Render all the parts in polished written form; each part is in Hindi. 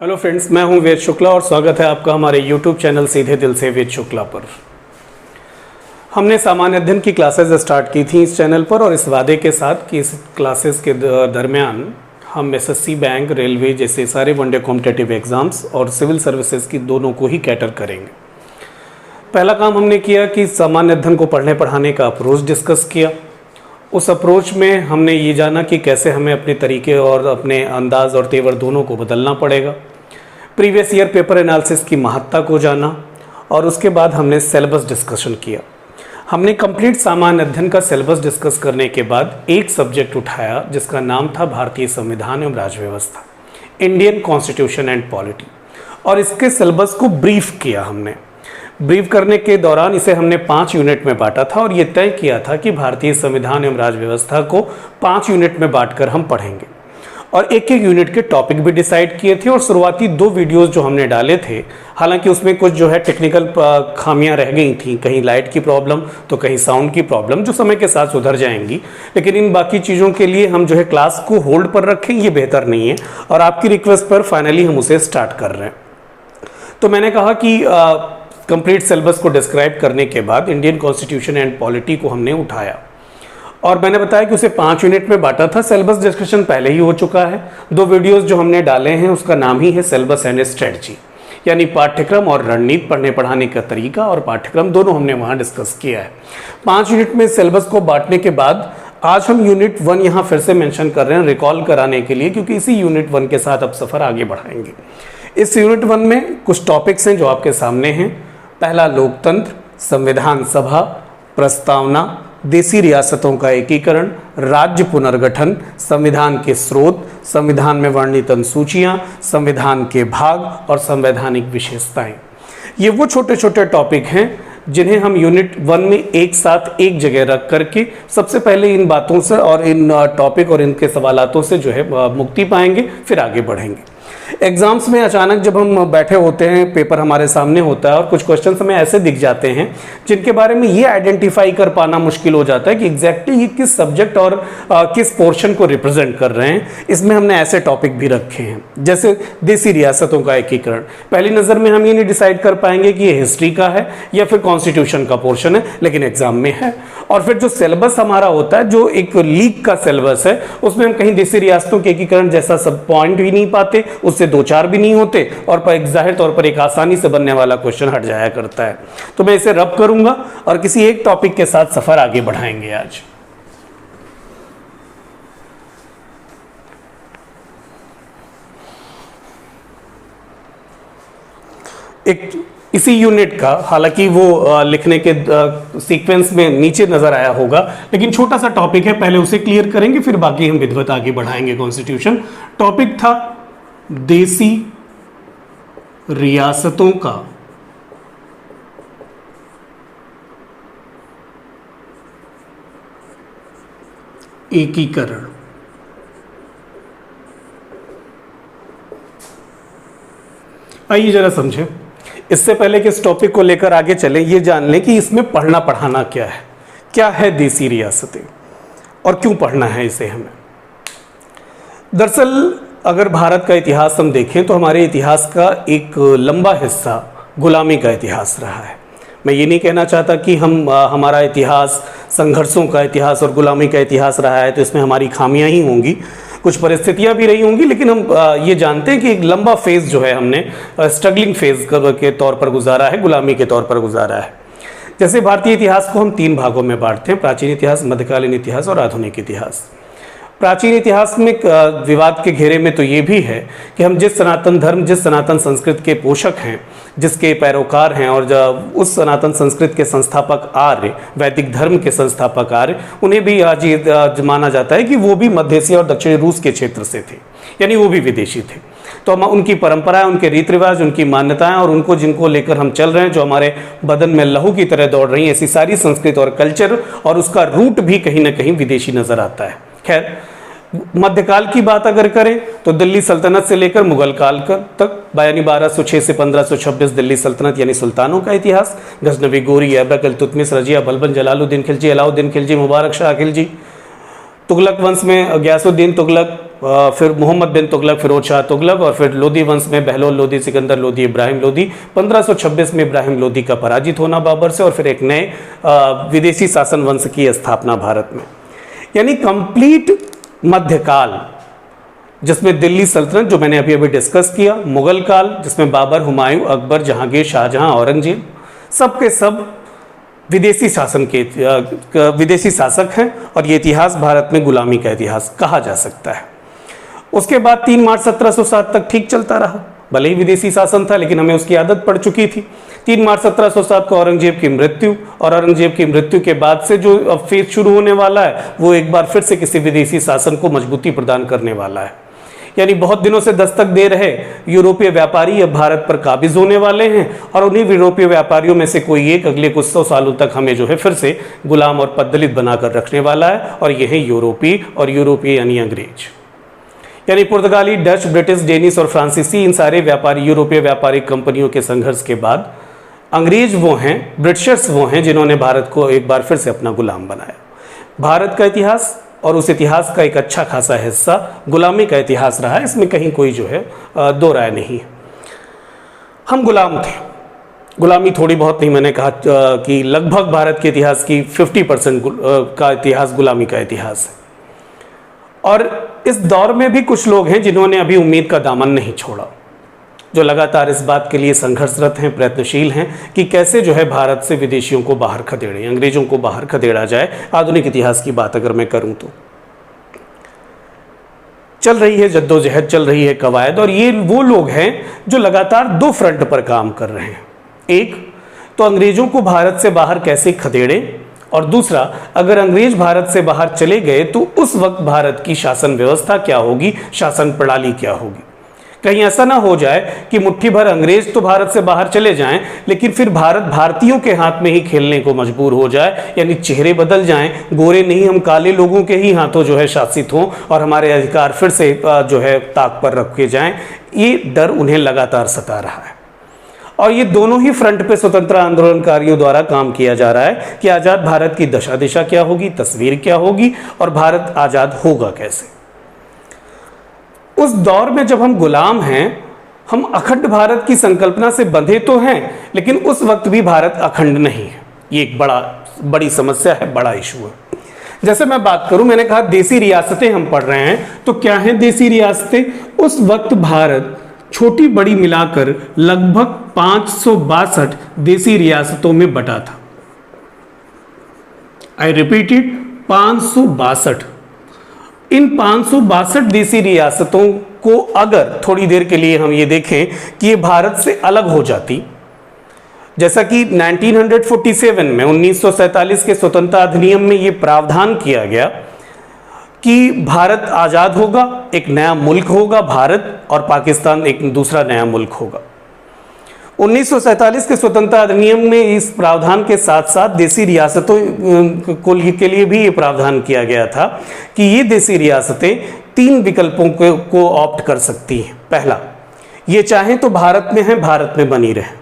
हेलो फ्रेंड्स, मैं हूं वेद शुक्ला और स्वागत है आपका हमारे यूट्यूब चैनल सीधे दिल से वेद शुक्ला पर। हमने सामान्य अध्ययन की क्लासेस स्टार्ट की थी इस चैनल पर और इस वादे के साथ कि इस क्लासेस के दरमियान हम एसएससी, बैंक, रेलवे जैसे सारे वनडे कॉम्पिटिटिव एग्जाम्स और सिविल सर्विसेज की दोनों को ही कैटर करेंगे। पहला काम हमने किया कि सामान्य अध्ययन को पढ़ने पढ़ाने का अप्रोच डिस्कस किया। उस अप्रोच में हमने ये जाना कि कैसे हमें अपने तरीके और अपने अंदाज और तेवर दोनों को बदलना पड़ेगा। प्रीवियस ईयर पेपर एनालिसिस की महत्ता को जाना और उसके बाद हमने सिलेबस डिस्कशन किया। हमने कंप्लीट सामान्य अध्ययन का सिलेबस डिस्कस करने के बाद एक सब्जेक्ट उठाया जिसका नाम था भारतीय संविधान एवं राज्य व्यवस्था, इंडियन कॉन्स्टिट्यूशन एंड पॉलिटी, और इसके सिलेबस को ब्रीफ किया। हमने ब्रीफ करने के दौरान इसे हमने 5 यूनिट में बांटा था और ये तय किया था कि भारतीय संविधान एवं राज्य व्यवस्था को 5 यूनिट में बांटकर हम पढ़ेंगे और एक एक यूनिट के टॉपिक भी डिसाइड किए थे। और शुरुआती 2 वीडियोस जो हमने डाले थे, हालांकि उसमें कुछ जो है टेक्निकल खामियां रह गई थी, कहीं लाइट की प्रॉब्लम तो कहीं साउंड की प्रॉब्लम, जो समय के साथ सुधर जाएंगी, लेकिन इन बाकी चीज़ों के लिए हम जो है क्लास को होल्ड पर रखें ये बेहतर नहीं है और आपकी रिक्वेस्ट पर फाइनली हम उसे स्टार्ट कर रहे हैं। तो मैंने कहा कि कंप्लीट सिलेबस को डिस्क्राइब करने के बाद इंडियन कॉन्स्टिट्यूशन एंड पॉलिटी को हमने उठाया और मैंने बताया कि उसे 5 यूनिट में बांटा था। सिलेबस डिस्कशन पहले ही हो चुका है। 2 वीडियोस जो हमने डाले हैं उसका नाम ही है सिलेबस एंड स्ट्रेटजी, यानी पाठ्यक्रम और रणनीति, पढ़ने पढ़ाने का तरीका और पाठ्यक्रम दोनों हमने वहाँ डिस्कस किया है। 5 यूनिट में सिलेबस को बांटने के बाद आज हम यूनिट 1 यहाँ फिर से मेंशन कर रहे हैं रिकॉल कराने के लिए, क्योंकि इसी यूनिट 1 के साथ अब सफ़र आगे बढ़ाएंगे। इस यूनिट 1 में कुछ टॉपिक्स हैं जो आपके सामने हैं। पहला, लोकतंत्र, संविधान सभा, प्रस्तावना, देसी रियासतों का एकीकरण, राज्य पुनर्गठन, संविधान के स्रोत, संविधान में वर्णित अनुसूचियां, संविधान के भाग और संवैधानिक विशेषताएं। ये वो छोटे छोटे टॉपिक हैं जिन्हें हम यूनिट 1 में एक साथ एक जगह रख करके सबसे पहले इन बातों से और इन टॉपिक और इनके सवालातों से जो है मुक्ति पाएंगे, फिर आगे बढ़ेंगे। एग्जाम्स में अचानक जब हम बैठे होते हैं, पेपर हमारे सामने होता है और कुछ क्वेश्चंस हमें ऐसे दिख जाते हैं जिनके बारे में ये आइडेंटिफाई कर पाना मुश्किल हो जाता है कि एग्जैक्टली ये किस सब्जेक्ट और किस पोर्शन को रिप्रेजेंट कर रहे हैं। इसमें हमने ऐसे टॉपिक भी रखे हैं जैसे देसी रियासतों का एकीकरण। पहली नज़र में हम ये नहीं डिसाइड कर पाएंगे कि ये हिस्ट्री का है या फिर कॉन्स्टिट्यूशन का पोर्शन है, लेकिन एग्जाम में है। और फिर जो सिलेबस हमारा होता है, जो एक लीग का सिलेबस है, उसमें हम कहीं देसी रियासतों के एकीकरण जैसा सब पॉइंट भी नहीं पाते, उससे 2-4 भी नहीं होते और जाहिर तौर पर एक आसानी से बनने वाला क्वेश्चन हट जाया करता है। तो मैं इसे रब करूंगा और किसी एक टॉपिक के साथ सफर आगे बढ़ाएंगे। आज एक इसी यूनिट का, हालांकि वो लिखने के सीक्वेंस में नीचे नजर आया होगा, लेकिन छोटा सा टॉपिक है, पहले उसे क्लियर करेंगे फिर बाकी हम विधिवत आगे बढ़ाएंगे। कॉन्स्टिट्यूशन टॉपिक था देसी रियासतों का एकीकरण। आइए जरा समझें। इससे पहले कि इस टॉपिक को लेकर आगे चलें, ये जान लें कि इसमें पढ़ना पढ़ाना क्या है देसी रियासतें और क्यों पढ़ना है इसे हमें। दरअसल अगर भारत का इतिहास हम देखें तो हमारे इतिहास का एक लंबा हिस्सा गुलामी का इतिहास रहा है। मैं ये नहीं कहना चाहता कि हमारा इतिहास संघर्षों का इतिहास और गुलामी का इतिहास रहा है तो इसमें हमारी खामियां ही होंगी, कुछ परिस्थितियां भी रही होंगी, लेकिन हम ये जानते हैं कि एक लंबा फेज जो है हमने स्ट्रगलिंग फेज के तौर पर गुजारा है, गुलामी के तौर पर गुजारा है। जैसे भारतीय इतिहास को हम 3 भागों में बांटते हैं, प्राचीन इतिहास, मध्यकालीन इतिहास और आधुनिक इतिहास। प्राचीन इतिहास में विवाद के घेरे में तो ये भी है कि हम जिस सनातन धर्म, जिस सनातन संस्कृत के पोषक हैं, जिसके पैरोकार हैं और जब उस सनातन संस्कृत के संस्थापक आर्य, वैदिक धर्म के संस्थापक आर्य, उन्हें भी आज ये माना जाता है कि वो भी मध्य एशिया और दक्षिणी रूस के क्षेत्र से थे, यानी वो भी विदेशी थे। तो हम उनकी परंपराएं, उनके रीति रिवाज, उनकी मान्यताएं और उनको जिनको लेकर हम चल रहे हैं, जो हमारे बदन में लहू की तरह दौड़ रही है, ऐसी सारी संस्कृति और कल्चर और उसका रूट भी कहीं ना कहीं विदेशी नजर आता है। खैर, मध्यकाल की बात अगर करें तो दिल्ली सल्तनत से लेकर मुगल काल तक, यानी 1206 से 1526 दिल्ली सल्तनत यानी सुल्तानों का इतिहास, गजनवी, गोरी, ऐबक, इल्तुतमिश, रजिया, बलबन, जलालुद्दीन खिलजी, अलाउद्दीन खिलजी, मुबारक शाह खिलजी, तुगलक वंश में गयासुद्दीन तुगलक, फिर मोहम्मद बिन तुगलक, फिरोज शाह तुगलक, और फिर लोधी वंश में बहलोल लोधी, सिकंदर लोधी, इब्राहिम लोधी। 1526 में इब्राहिम लोधी का पराजित होना बाबर से, और फिर एक नए विदेशी शासन वंश की स्थापना भारत में। यानी कंप्लीट मध्यकाल, जिसमें दिल्ली सल्तनत जो मैंने अभी अभी डिस्कस किया, मुगल काल जिसमें बाबर, हुमायूं, अकबर, जहांगीर, शाहजहां, औरंगजेब, सब के सब विदेशी विदेशी शासक हैं, और ये इतिहास भारत में गुलामी का इतिहास कहा जा सकता है। उसके बाद 3 मार्च 1707 तक ठीक चलता रहा, भले ही विदेशी शासन था लेकिन हमें उसकी आदत पड़ चुकी थी। 3 मार्च 1707 को औरंगजेब की मृत्यु, और औरंगजेब की मृत्यु के बाद से जो अब फेज शुरू होने वाला है वो एक बार फिर से किसी विदेशी शासन को मजबूती प्रदान करने वाला है। यानी बहुत दिनों से दस्तक दे रहे यूरोपीय व्यापारी अब भारत पर काबिज होने वाले हैं, और उन्हीं यूरोपीय व्यापारियों में से कोई एक अगले कुछ 100 सालों तक हमें जो है फिर से गुलाम और पद्दलित बनाकर रखने वाला है, और यह है यूरोपीय, और यूरोपीय यानी अंग्रेज। यानी पुर्तगाली, डच, ब्रिटिश, डेनिश और फ्रांसीसी, इन सारे व्यापारी यूरोपीय व्यापारिक कंपनियों के संघर्ष के बाद अंग्रेज वो हैं, ब्रिटिशर्स वो हैं जिन्होंने भारत को एक बार फिर से अपना गुलाम बनाया। भारत का इतिहास और उस इतिहास का एक अच्छा खासा हिस्सा गुलामी का इतिहास रहा है, इसमें कहीं कोई जो है दो राय नहीं है। हम गुलाम थे, गुलामी थोड़ी बहुत नहीं, मैंने कहा कि लगभग भारत के इतिहास की 50% का इतिहास गुलामी का इतिहास है। और इस दौर में भी कुछ लोग हैं जिन्होंने अभी उम्मीद का दामन नहीं छोड़ा, जो लगातार इस बात के लिए संघर्षरत हैं, प्रयत्नशील हैं कि कैसे जो है भारत से विदेशियों को बाहर खदेड़ें, अंग्रेजों को बाहर खदेड़ा जाए। आधुनिक इतिहास की बात अगर मैं करूं तो चल रही है जद्दोजहद, चल रही है कवायद, और ये वो लोग हैं जो लगातार 2 फ्रंट पर काम कर रहे हैं। एक तो अंग्रेजों को भारत से बाहर कैसे खदेड़ें, और दूसरा अगर अंग्रेज भारत से बाहर चले गए तो उस वक्त भारत की शासन व्यवस्था क्या होगी, शासन प्रणाली क्या होगी। कहीं ऐसा ना हो जाए कि मुट्ठी भर अंग्रेज तो भारत से बाहर चले जाएं, लेकिन फिर भारत भारतीयों के हाथ में ही खेलने को मजबूर हो जाए, यानी चेहरे बदल जाएं, गोरे नहीं हम काले लोगों के ही हाथों जो है शासित हों, और हमारे अधिकार फिर से जो है ताक पर रखे जाएं। ये डर उन्हें लगातार सता रहा है, और ये दोनों ही फ्रंट पे स्वतंत्र आंदोलनकारियों द्वारा काम किया जा रहा है कि आज़ाद भारत की दशा दिशा क्या होगी, तस्वीर क्या होगी, और भारत आज़ाद होगा कैसे। उस दौर में जब हम गुलाम हैं, हम अखंड भारत की संकल्पना से बंधे तो हैं, लेकिन उस वक्त भी भारत अखंड नहीं है। ये एक बड़ी समस्या है, बड़ा इशू है। जैसे मैं बात करूं, मैंने कहा देसी रियासतें हम पढ़ रहे हैं, तो क्या हैं देसी रियासतें? उस वक्त भारत छोटी बड़ी मिलाकर लगभग 562 देसी रियासतों में बटा था। I repeated, 562। इन 562 देसी रियासतों को अगर थोड़ी देर के लिए हम ये देखें कि ये भारत से अलग हो जाती, जैसा कि 1947 में 1947 के स्वतंत्रता अधिनियम में ये प्रावधान किया गया कि भारत आज़ाद होगा, एक नया मुल्क होगा भारत, और पाकिस्तान एक दूसरा नया मुल्क होगा। 1947 के स्वतंत्रता अधिनियम में इस प्रावधान के साथ साथ देसी रियासतों के लिए भी ये प्रावधान किया गया था कि ये देसी रियासतें 3 विकल्पों को ऑप्ट कर सकती हैं। पहला, ये चाहें तो भारत में हैं, भारत में बनी रहें,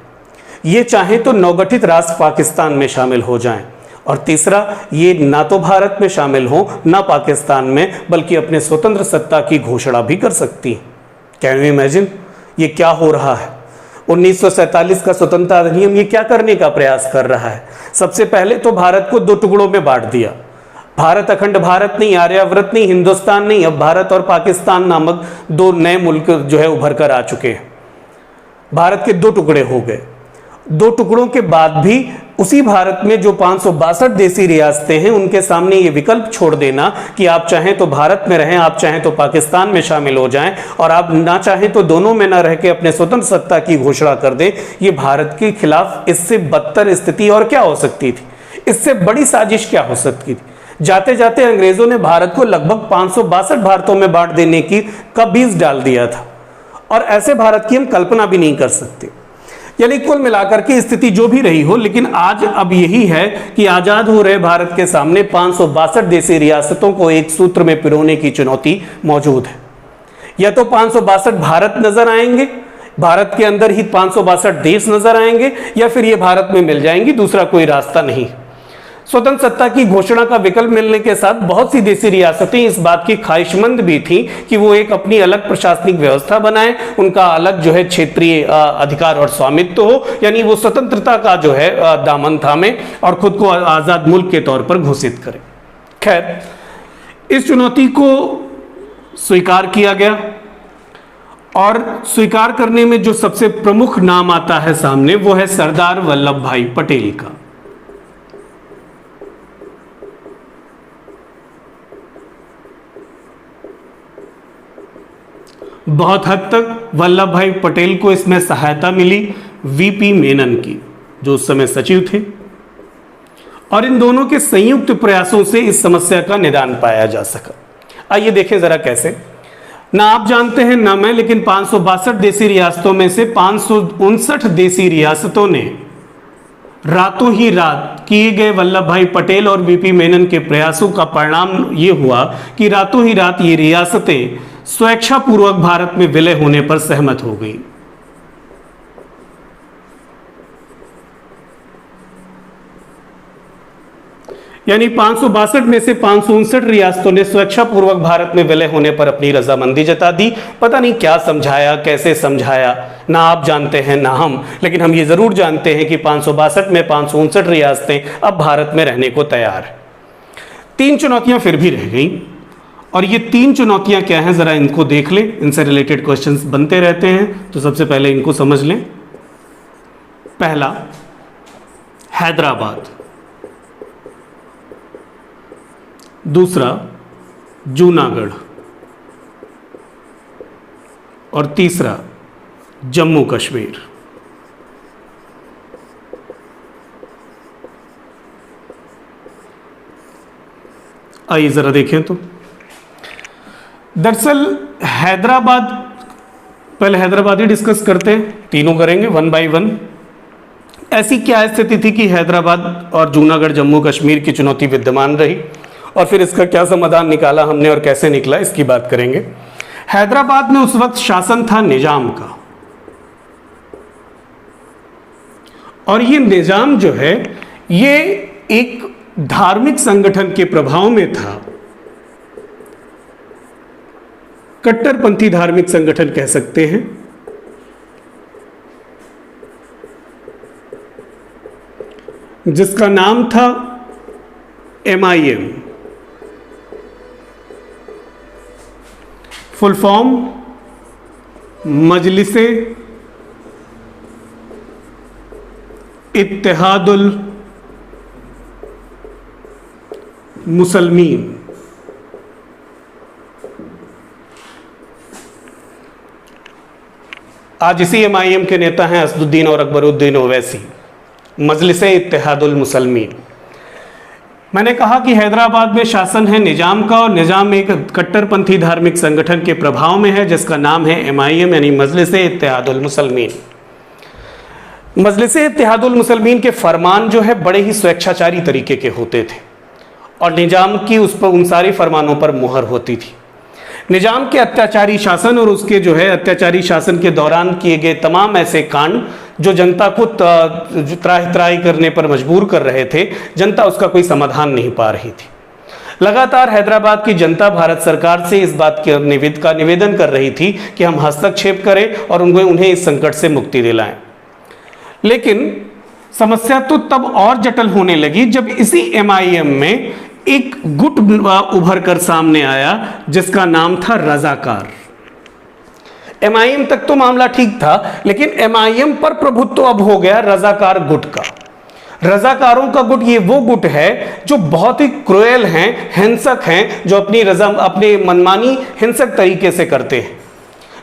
ये चाहें तो नवगठित राष्ट्र पाकिस्तान में शामिल हो जाएं, और तीसरा, ये ना तो भारत में शामिल हो ना पाकिस्तान में, बल्कि अपने स्वतंत्र सत्ता की घोषणा भी कर सकती हैं। कैन यू इमेजिन ये क्या हो रहा है? 1947 का स्वतंत्रता अधिनियम ये क्या करने का प्रयास कर रहा है? सबसे पहले तो भारत को 2 टुकड़ों में बांट दिया। भारत अखंड भारत नहीं, आर्यावर्त नहीं, हिंदुस्तान नहीं, अब भारत और पाकिस्तान नामक 2 नए मुल्क जो है उभर कर आ चुके हैं। भारत के 2 टुकड़े हो गए। 2 टुकड़ों के बाद भी उसी भारत में जो 562 देसी रियासतें हैं, उनके सामने ये विकल्प छोड़ देना कि आप चाहें तो भारत में रहें, आप चाहें तो पाकिस्तान में शामिल हो जाएं, और आप ना चाहें तो दोनों में ना रह के अपने स्वतंत्र सत्ता की घोषणा कर दें। ये भारत के खिलाफ इससे बदतर स्थिति और क्या हो सकती थी? इससे बड़ी साजिश क्या हो सकती थी? जाते जाते अंग्रेजों ने भारत को लगभग 562 भारतों में बांट देने की का बीज डाल दिया था, और ऐसे भारत की हम कल्पना भी नहीं कर सकते। यानी कुल मिलाकर के स्थिति जो भी रही हो, लेकिन आज अब यही है कि आजाद हो रहे भारत के सामने 562 देसी रियासतों को एक सूत्र में पिरोने की चुनौती मौजूद है। या तो 562 भारत नजर आएंगे, भारत के अंदर ही 562 देश नजर आएंगे, या फिर ये भारत में मिल जाएंगी, दूसरा कोई रास्ता नहीं। स्वतंत्र सत्ता की घोषणा का विकल्प मिलने के साथ बहुत सी देसी रियासतें इस बात की ख्वाहिशमंद भी थी कि वो एक अपनी अलग प्रशासनिक व्यवस्था बनाएं, उनका अलग जो है क्षेत्रीय अधिकार और स्वामित्व हो, यानी वो स्वतंत्रता का जो है दामन थामे और खुद को आजाद मुल्क के तौर पर घोषित करें। खैर, इस चुनौती को स्वीकार किया गया और स्वीकार करने में जो सबसे प्रमुख नाम आता है सामने वो है सरदार वल्लभ भाई पटेल का। बहुत हद तक वल्लभ भाई पटेल को इसमें सहायता मिली वीपी मेनन की, जो उस समय सचिव थे, और इन दोनों के संयुक्त प्रयासों से इस समस्या का निदान पाया जा सका। आइए देखें जरा कैसे। ना आप जानते हैं ना मैं, लेकिन 562 देसी रियासतों में से 559 देसी रियासतों ने रातों ही रात किए गए वल्लभ भाई पटेल और वीपी मेनन के प्रयासों का परिणाम ये हुआ कि रातों ही रात ये रियासतें स्वेच्छापूर्वक भारत में विलय होने पर सहमत हो गई। यानी 562 में से 559 रियासतों ने स्वेच्छापूर्वक भारत में विलय होने पर अपनी रजामंदी जता दी। पता नहीं क्या समझाया, कैसे समझाया, ना आप जानते हैं ना हम, लेकिन हम ये जरूर जानते हैं कि 562 में 559 रियासतें अब भारत में रहने को तैयार है। 3 चुनौतियां फिर भी रह गई, और ये 3 चुनौतियां क्या हैं जरा इनको देख लें, इनसे रिलेटेड क्वेश्चंस बनते रहते हैं, तो सबसे पहले इनको समझ लें। पहला, हैदराबाद। दूसरा, जूनागढ़। और तीसरा, जम्मू कश्मीर। आइए जरा देखें तो। दरअसल हैदराबाद, पहले हैदराबाद ही डिस्कस करते हैं, तीनों करेंगे 1 बाय 1। ऐसी क्या स्थिति थी कि हैदराबाद और जूनागढ़ जम्मू कश्मीर की चुनौती विद्यमान रही, और फिर इसका क्या समाधान निकाला हमने और कैसे निकला, इसकी बात करेंगे। हैदराबाद में उस वक्त शासन था निजाम का, और ये निजाम जो है ये एक धार्मिक संगठन के प्रभाव में था, कट्टरपंथी धार्मिक संगठन कह सकते हैं, जिसका नाम था MIM, full form Majlise Ittehadul Muslimeen. आज इसी MIM के नेता हैं असदुद्दीन और अकबरुद्दीन ओवैसी, मजलिसे इत्तेहादुल मुसलमीन। मैंने कहा कि हैदराबाद में शासन है निजाम का, और निजाम एक कट्टरपंथी धार्मिक संगठन के प्रभाव में है जिसका नाम है MIM, यानी मजलिसे इत्तेहादुल मुसलमीन। मजलिसे इत्तेहादुल मुसलमीन के फरमान जो है बड़े ही स्वेच्छाचारी तरीके के होते थे, और निजाम की उस पर उन सारे फरमानों पर मुहर होती थी। निजाम के अत्याचारी शासन और उसके जो है अत्याचारी शासन के दौरान किए गए तमाम ऐसे कांड जो जनता को त्राहि त्राहि करने पर मजबूर कर रहे थे, जनता उसका कोई समाधान नहीं पा रही थी। लगातार हैदराबाद की जनता भारत सरकार से इस बात के निवेदन कर रही थी कि हम हस्तक्षेप करें और उन्हें इस संकट से मुक्ति दिलाएं। लेकिन समस्या तो तब और जटिल होने लगी जब इसी MIM में एक गुट उभर कर सामने आया जिसका नाम था रजाकार। MIM तक तो मामला ठीक था, लेकिन MIM पर प्रभुत्व अब हो गया रजाकार गुट का। रजाकारों का गुट ये वो गुट है जो बहुत ही क्रूएल हैं, हिंसक हैं, जो अपनी मनमानी हिंसक तरीके से करते हैं,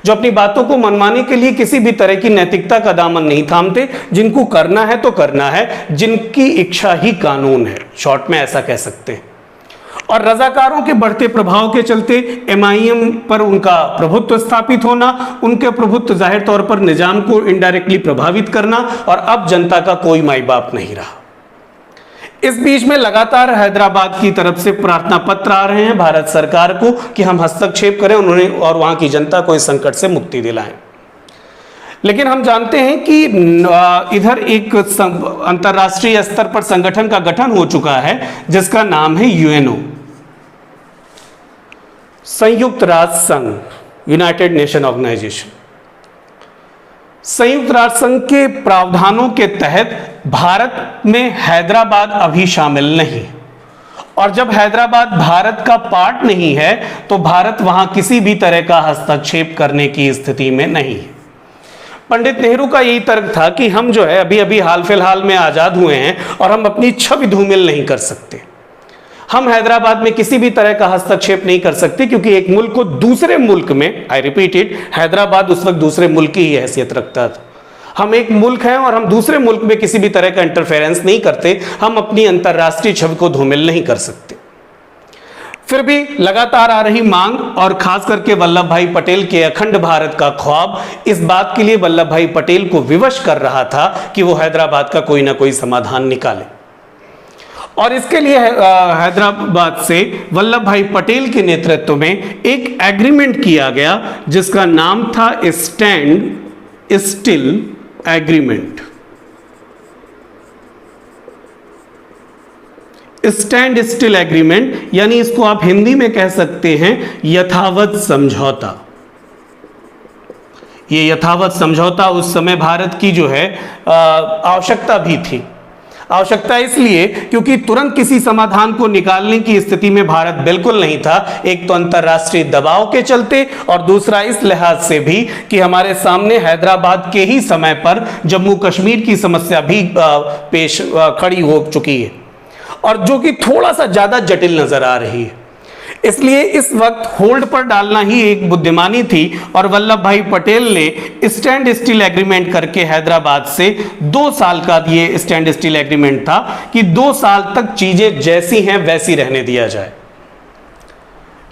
जो अपनी बातों को मनवाने के लिए किसी भी तरह की नैतिकता का दामन नहीं थामते, जिनको करना है तो करना है, जिनकी इच्छा ही कानून है, शॉर्ट में ऐसा कह सकते हैं। और रजाकारों के बढ़ते प्रभाव के चलते MIM पर उनका प्रभुत्व स्थापित होना, उनके प्रभुत्व जाहिर तौर पर निजाम को इनडायरेक्टली प्रभावित करना, और अब जनता का कोई माई बाप नहीं रहा। इस बीच में लगातार हैदराबाद की तरफ से प्रार्थना पत्र आ रहे हैं भारत सरकार को कि हम हस्तक्षेप करें उन्होंने और वहां की जनता को इस संकट से मुक्ति दिलाएं। लेकिन हम जानते हैं कि इधर एक अंतर्राष्ट्रीय स्तर पर संगठन का गठन हो चुका है जिसका नाम है यूएनओ, संयुक्त राष्ट्र संघ, यूनाइटेड नेशन ऑर्गेनाइजेशन। संयुक्त राष्ट्र संघ के प्रावधानों के तहत भारत में हैदराबाद अभी शामिल नहीं, और जब हैदराबाद भारत का पार्ट नहीं है तो भारत वहां किसी भी तरह का हस्तक्षेप करने की स्थिति में नहीं है। पंडित नेहरू का यही तर्क था कि हम जो है अभी अभी हाल फिलहाल में आजाद हुए हैं और हम अपनी छवि धूमिल नहीं कर सकते, हम हैदराबाद में किसी भी तरह का हस्तक्षेप नहीं कर सकते, क्योंकि एक मुल्क को दूसरे मुल्क में, आई रिपीट इट, हैदराबाद उस वक्त दूसरे मुल्क की ही हैसियत रखता था। हम एक मुल्क हैं और हम दूसरे मुल्क में किसी भी तरह का इंटरफेरेंस नहीं करते, हम अपनी अंतर्राष्ट्रीय छवि को धूमिल नहीं कर सकते। फिर भी लगातार आ रही मांग और खास करके वल्लभ भाई पटेल के अखंड भारत का ख्वाब इस बात के लिए वल्लभ भाई पटेल को विवश कर रहा था कि वो हैदराबाद का कोई ना कोई समाधान निकाले, और इसके लिए हैदराबाद से वल्लभ भाई पटेल के नेतृत्व में एक एग्रीमेंट किया गया जिसका नाम था stand still agreement. Stand still agreement यानी इसको आप हिंदी में कह सकते हैं यथावत समझौता। ये यथावत समझौता उस समय भारत की जो है आवश्यकता भी थी। आवश्यकता इसलिए क्योंकि तुरंत किसी समाधान को निकालने की स्थिति में भारत बिल्कुल नहीं था, एक तो अंतर्राष्ट्रीय दबाव के चलते और दूसरा इस लिहाज से भी कि हमारे सामने हैदराबाद के ही समय पर जम्मू कश्मीर की समस्या भी पेश खड़ी हो चुकी है और जो कि थोड़ा सा ज्यादा जटिल नजर आ रही है। इसलिए इस वक्त होल्ड पर डालना ही एक बुद्धिमानी थी और वल्लभ भाई पटेल ने स्टैंड स्टिल एग्रीमेंट करके हैदराबाद से 2 साल का ये स्टैंड स्टिल एग्रीमेंट था कि 2 साल तक चीजें जैसी हैं वैसी रहने दिया जाए।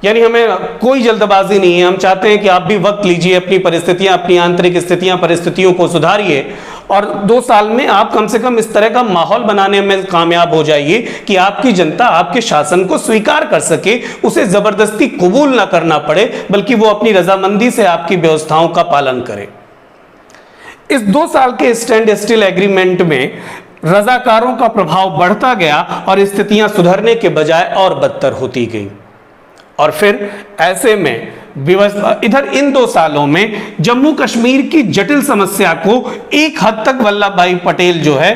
यानी हमें कोई जल्दबाजी नहीं है, हम चाहते हैं कि आप भी वक्त लीजिए, अपनी परिस्थितियां, अपनी आंतरिक स्थितियां, परिस्थितियों को सुधारिए और 2 साल में आप कम से कम इस तरह का माहौल बनाने में कामयाब हो जाइए कि आपकी जनता आपके शासन को स्वीकार कर सके, उसे जबरदस्ती कबूल ना करना पड़े, बल्कि वो अपनी रजामंदी से आपकी व्यवस्थाओं का पालन करे। इस 2 साल के स्टैंड स्टिल एग्रीमेंट में रजाकारों का प्रभाव बढ़ता गया और स्थितियां सुधरने के बजाय और बदतर होती गई। और फिर ऐसे में इधर इन 2 सालों में जम्मू कश्मीर की जटिल समस्या को एक हद तक वल्लभ भाई पटेल जो है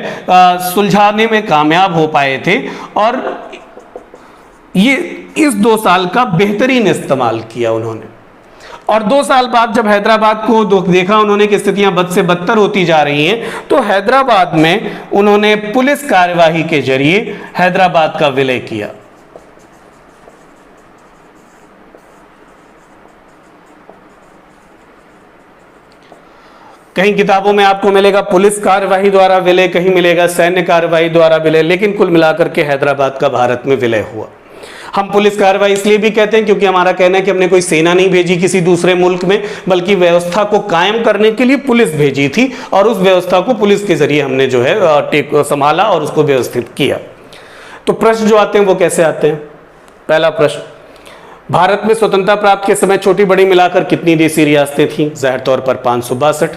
सुलझाने में कामयाब हो पाए थे और ये इस 2 साल का बेहतरीन इस्तेमाल किया उन्होंने। और 2 साल बाद जब हैदराबाद को देखा उन्होंने कि स्थितियां बद से बदतर होती जा रही हैं, तो हैदराबाद में उन्होंने पुलिस कार्यवाही के जरिए हैदराबाद का विलय किया। कहीं किताबों में आपको मिलेगा पुलिस कार्यवाही द्वारा विलय, कहीं मिलेगा सैन्य कार्यवाही द्वारा विलय, लेकिन कुल मिलाकर के हैदराबाद का भारत में विलय हुआ। हम पुलिस कार्रवाई इसलिए भी कहते हैं क्योंकि हमारा कहना है कि हमने कोई सेना नहीं भेजी किसी दूसरे मुल्क में, बल्कि व्यवस्था को कायम करने के लिए पुलिस भेजी थी और उस व्यवस्था को पुलिस के जरिए हमने जो है संभाला और उसको व्यवस्थित किया। तो प्रश्न जो आते हैं वो कैसे आते हैं? पहला प्रश्न, भारत में स्वतंत्रता प्राप्त के समय छोटी बड़ी मिलाकर कितनी देसी रियासतें थीं? जाहिर तौर पर 562।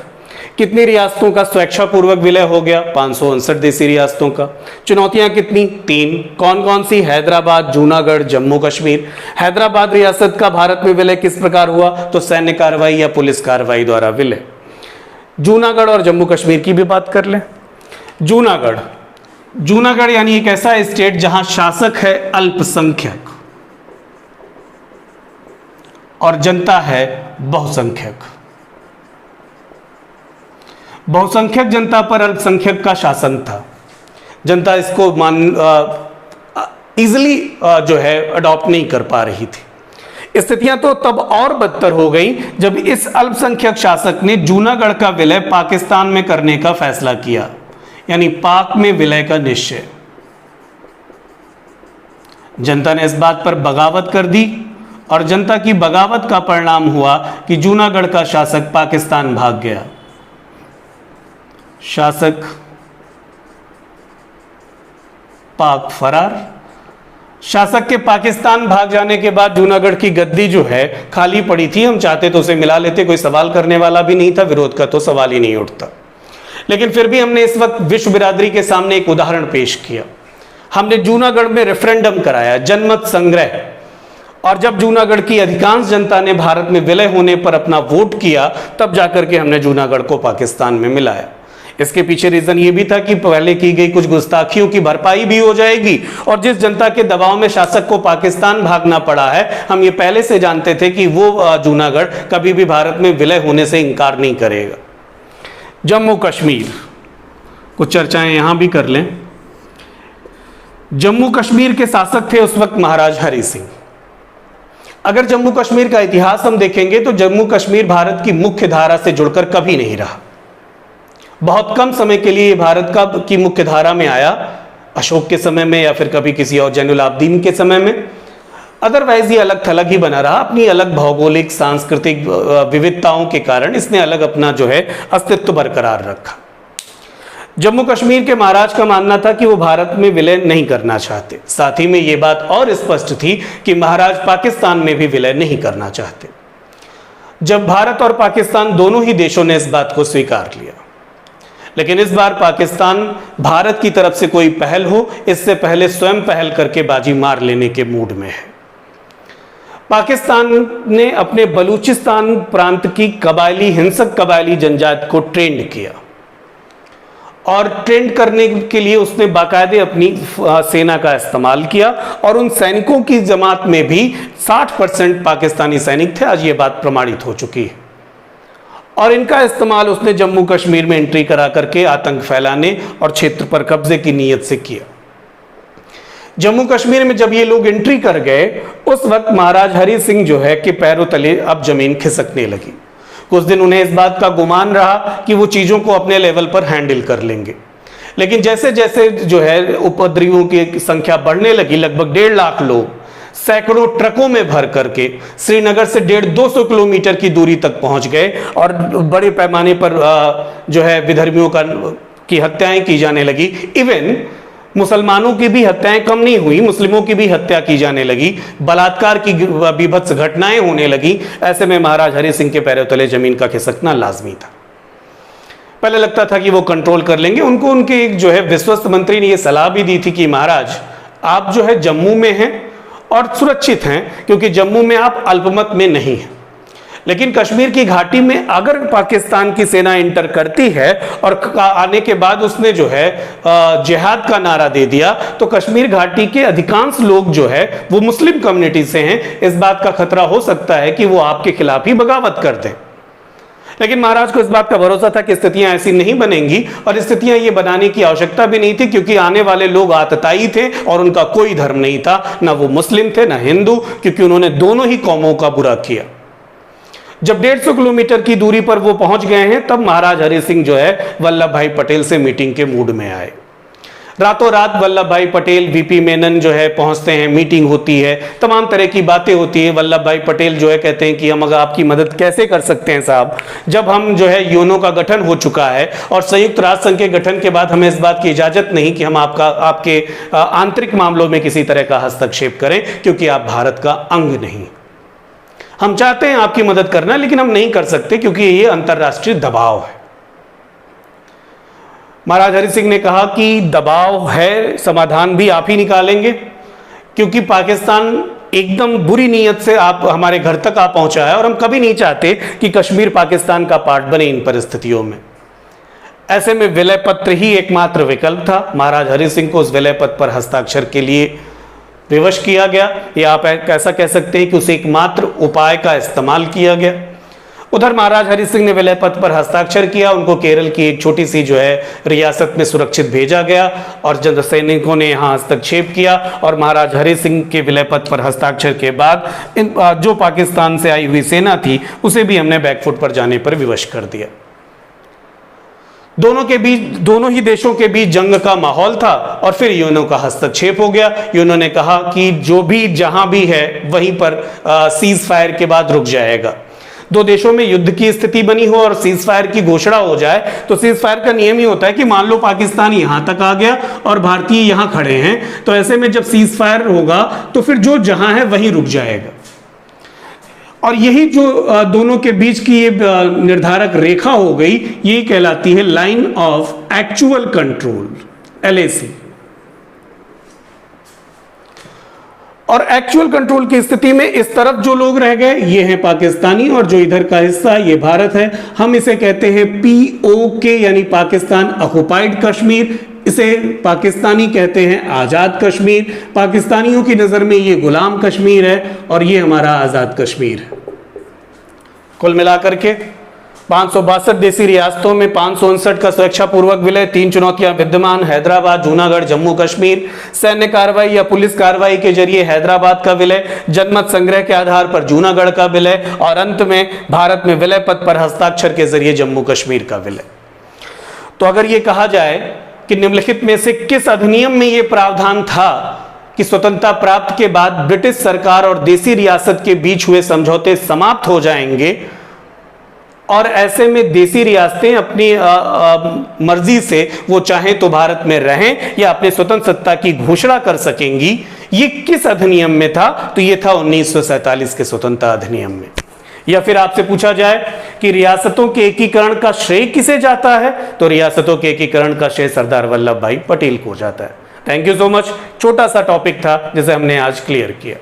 कितनी रियासतों का स्वेच्छापूर्वक विलय हो गया? 559 देसी रियासतों का। चुनौतियां कितनी? 3। कौन कौन सी? हैदराबाद, जूनागढ़, जम्मू कश्मीर। हैदराबाद रियासत का भारत में विलय किस प्रकार हुआ? तो सैन्य कार्रवाई या पुलिस कार्रवाई द्वारा विलय। जूनागढ़ और जम्मू कश्मीर की भी बात कर लें। जूनागढ़ यानी एक ऐसा स्टेट जहां शासक है अल्पसंख्यक और जनता है बहुसंख्यक। बहुसंख्यक जनता पर अल्पसंख्यक का शासन था। जनता इसको इजिली जो है अडॉप्ट नहीं कर पा रही थी। स्थितियां तो तब और बदतर हो गई जब इस अल्पसंख्यक शासक ने जूनागढ़ का विलय पाकिस्तान में करने का फैसला किया, यानी पाक में विलय का निश्चय। जनता ने इस बात पर बगावत कर दी और जनता की बगावत का परिणाम हुआ कि जूनागढ़ का शासक पाकिस्तान भाग गया। शासक पाक फरार शासक के पाकिस्तान भाग जाने के बाद जूनागढ़ की गद्दी जो है खाली पड़ी थी। हम चाहते तो उसे मिला लेते, कोई सवाल करने वाला भी नहीं था, विरोध का तो सवाल ही नहीं उठता। लेकिन फिर भी हमने इस वक्त विश्व बिरादरी के सामने एक उदाहरण पेश किया। हमने जूनागढ़ में रेफरेंडम कराया, जनमत संग्रह, और जब जूनागढ़ की अधिकांश जनता ने भारत में विलय होने पर अपना वोट किया, तब जाकर के हमने जूनागढ़ को पाकिस्तान में मिलाया। इसके पीछे रीजन ये भी था कि पहले की गई कुछ गुस्ताखियों की भरपाई भी हो जाएगी, और जिस जनता के दबाव में शासक को पाकिस्तान भागना पड़ा है, हम ये पहले से जानते थे कि वो जूनागढ़ कभी भी भारत में विलय होने से इनकार नहीं करेगा। जम्मू कश्मीर, कुछ चर्चाएं यहां भी कर लें। जम्मू कश्मीर के शासक थे उस वक्त महाराज हरि सिंह। अगर जम्मू कश्मीर का इतिहास हम देखेंगे तो जम्मू कश्मीर भारत की मुख्य धारा से जुड़कर कभी नहीं रहा। बहुत कम समय के लिए भारत की मुख्य धारा में आया, अशोक के समय में या फिर कभी किसी और जैनुल आबदीन के समय में। अदरवाइज ये अलग थलग ही बना रहा। अपनी अलग भौगोलिक सांस्कृतिक विविधताओं के कारण इसने अलग अपना जो है अस्तित्व बरकरार रखा। जम्मू कश्मीर के महाराज का मानना था कि वो भारत में विलय नहीं करना चाहते। साथ ही में ये बात और स्पष्ट थी कि महाराज पाकिस्तान में भी विलय नहीं करना चाहते। जब भारत और पाकिस्तान दोनों ही देशों ने इस बात को स्वीकार लिया, लेकिन इस बार पाकिस्तान भारत की तरफ से कोई पहल हो, इससे पहले स्वयं पहल करके बाजी मार लेने के मूड में है। पाकिस्तान ने अपने बलूचिस्तान प्रांत की हिंसक कबायली जनजाति को ट्रेंड किया, और ट्रेंड करने के लिए उसने बाकायदे अपनी सेना का इस्तेमाल किया, और उन सैनिकों की जमात में भी 60% पाकिस्तानी सैनिक थे। आज ये बात प्रमाणित हो चुकी है। और इनका इस्तेमाल उसने जम्मू कश्मीर में एंट्री करा करके आतंक फैलाने और क्षेत्र पर कब्जे की नीयत से किया। जम्मू कश्मीर में जब ये लोग एंट्री कर गए, उस वक्त महाराज हरि सिंह जो है कि पैरों तले अब जमीन खिसकने लगी। कुछ दिन उन्हें इस बात का गुमान रहा कि वो चीज़ों को अपने लेवल पर हैंडल कर लेंगे, लेकिन जैसे जैसे जो है उपद्रवियों की संख्या बढ़ने लगी, लगभग 1.5 लाख लोग सैकड़ों ट्रकों में भर करके श्रीनगर से 150-200 किलोमीटर की दूरी तक पहुंच गए, और बड़े पैमाने पर जो है विधर्मियों की हत्याएं की जाने लगी। इवन मुसलमानों की भी हत्याएं कम नहीं हुई, मुस्लिमों की भी हत्या की जाने लगी, बलात्कार की बीभत्स घटनाएं होने लगी। ऐसे में महाराज हरि सिंह के पैरों तले जमीन का खिसकना लाजमी था। पहले लगता था कि वो कंट्रोल कर लेंगे। उनको उनके एक जो है विश्वस्त मंत्री ने ये सलाह भी दी थी कि महाराज आप जो है जम्मू में हैं और सुरक्षित हैं, क्योंकि जम्मू में आप अल्पमत में नहीं हैं, लेकिन कश्मीर की घाटी में अगर पाकिस्तान की सेना इंटर करती है और आने के बाद उसने जो है जिहाद का नारा दे दिया, तो कश्मीर घाटी के अधिकांश लोग जो है वो मुस्लिम कम्युनिटी से हैं। इस बात का खतरा हो सकता है कि वो आपके खिलाफ ही बगावत कर दें। लेकिन महाराज को इस बात का भरोसा था कि स्थितियां ऐसी नहीं बनेंगी, और स्थितियां ये बनाने की आवश्यकता भी नहीं थी, क्योंकि आने वाले लोग आतताई थे और उनका कोई धर्म नहीं था, ना वो मुस्लिम थे ना हिंदू, क्योंकि उन्होंने दोनों ही कौमों का बुरा किया। जब 150 किलोमीटर की दूरी पर वो पहुंच गए हैं, तब महाराज हरि सिंह जो है वल्लभ भाई पटेल से मीटिंग के मूड में आए। रातों रात वल्लभ भाई पटेल, वीपी मेनन जो है पहुंचते हैं, मीटिंग होती है, तमाम तरह की बातें होती है। वल्लभ भाई पटेल जो है कहते हैं कि हम अगर आपकी मदद कैसे कर सकते हैं साहब, जब हम जो है यूएनओ का गठन हो चुका है और संयुक्त राष्ट्र संघ के गठन के बाद हमें इस बात की इजाजत नहीं कि हम आपके आंतरिक मामलों में किसी तरह का हस्तक्षेप करें, क्योंकि आप भारत का अंग नहीं। हम चाहते हैं आपकी मदद करना, लेकिन हम नहीं कर सकते क्योंकि ये अंतरराष्ट्रीय दबाव है। महाराज हरि सिंह ने कहा कि दबाव है, समाधान भी आप ही निकालेंगे, क्योंकि पाकिस्तान एकदम बुरी नीयत से आप हमारे घर तक आ पहुंचा है, और हम कभी नहीं चाहते कि कश्मीर पाकिस्तान का पार्ट बने इन परिस्थितियों में। ऐसे में विलय पत्र ही एकमात्र विकल्प था। महाराज हरि सिंह को उस विलय पत्र पर हस्ताक्षर के लिए विवश किया गया, या आप ऐसा कह सकते हैं कि उस एकमात्र उपाय का इस्तेमाल किया गया। उधर महाराज हरि सिंह ने विलय पत्र पर हस्ताक्षर किया, उनको केरल की एक छोटी सी जो है रियासत में सुरक्षित भेजा गया, और जब सैनिकों ने यहाँ हस्तक्षेप किया और महाराज हरि सिंह के विलय पत्र पर हस्ताक्षर के बाद जो पाकिस्तान से आई हुई सेना थी उसे भी हमने बैकफुट पर जाने पर विवश कर दिया। दोनों ही देशों के बीच जंग का माहौल था, और फिर यूएनओ का हस्तक्षेप हो गया। यूएनओ ने कहा कि जो भी जहां भी है वहीं पर सीज फायर के बाद रुक जाएगा। दो देशों में युद्ध की स्थिति बनी हो और सीज फायर की घोषणा हो जाए, तो सीज फायर का नियम ही होता है कि मान लो पाकिस्तान यहां तक आ गया और भारतीय यहां खड़े हैं, तो ऐसे में जब सीज फायर होगा तो फिर जो जहां है वहीं रुक जाएगा। और यही जो दोनों के बीच की ये निर्धारक रेखा हो गई, यही कहलाती है line of actual control, LAC। और एक्चुअल कंट्रोल की स्थिति में इस तरफ जो लोग रह गए ये हैं पाकिस्तानी, और जो इधर का हिस्सा ये भारत है। हम इसे कहते हैं POK यानी पाकिस्तान ऑक्युपाइड कश्मीर, इसे पाकिस्तानी कहते हैं आजाद कश्मीर। पाकिस्तानियों की नजर में ये गुलाम कश्मीर है और ये हमारा आजाद कश्मीर है। कुल मिलाकर के 562 देसी रियासतों में 559 का सुरक्षापूर्वक विलय, 3 चुनौतियां विद्यमान, हैदराबाद, जूनागढ़, जम्मू कश्मीर। सैन्य कार्रवाई या पुलिस कार्रवाई के जरिए हैदराबाद का विलय, जनमत संग्रह के आधार पर जूनागढ़ का विलय, और अंत में भारत में विलय पत्र पर हस्ताक्षर के जरिए जम्मू कश्मीर का विलय। तो अगर ये कहा जाए कि निम्नलिखित में से किस अधिनियम में यह प्रावधान था कि स्वतंत्रता प्राप्त के बाद ब्रिटिश सरकार और देसी रियासत के बीच हुए समझौते समाप्त हो जाएंगे और ऐसे में देसी रियासतें अपनी मर्जी से वो चाहें तो भारत में रहें या अपने स्वतंत्र सत्ता की घोषणा कर सकेंगी, ये किस अधिनियम में था? तो ये था 1947 के स्वतंत्रता अधिनियम में। या फिर आपसे पूछा जाए कि रियासतों के एकीकरण का श्रेय किसे जाता है, तो रियासतों के एकीकरण का श्रेय सरदार वल्लभ भाई पटेल को जाता है। Thank you so much. छोटा सा टॉपिक था जिसे हमने आज क्लियर किया।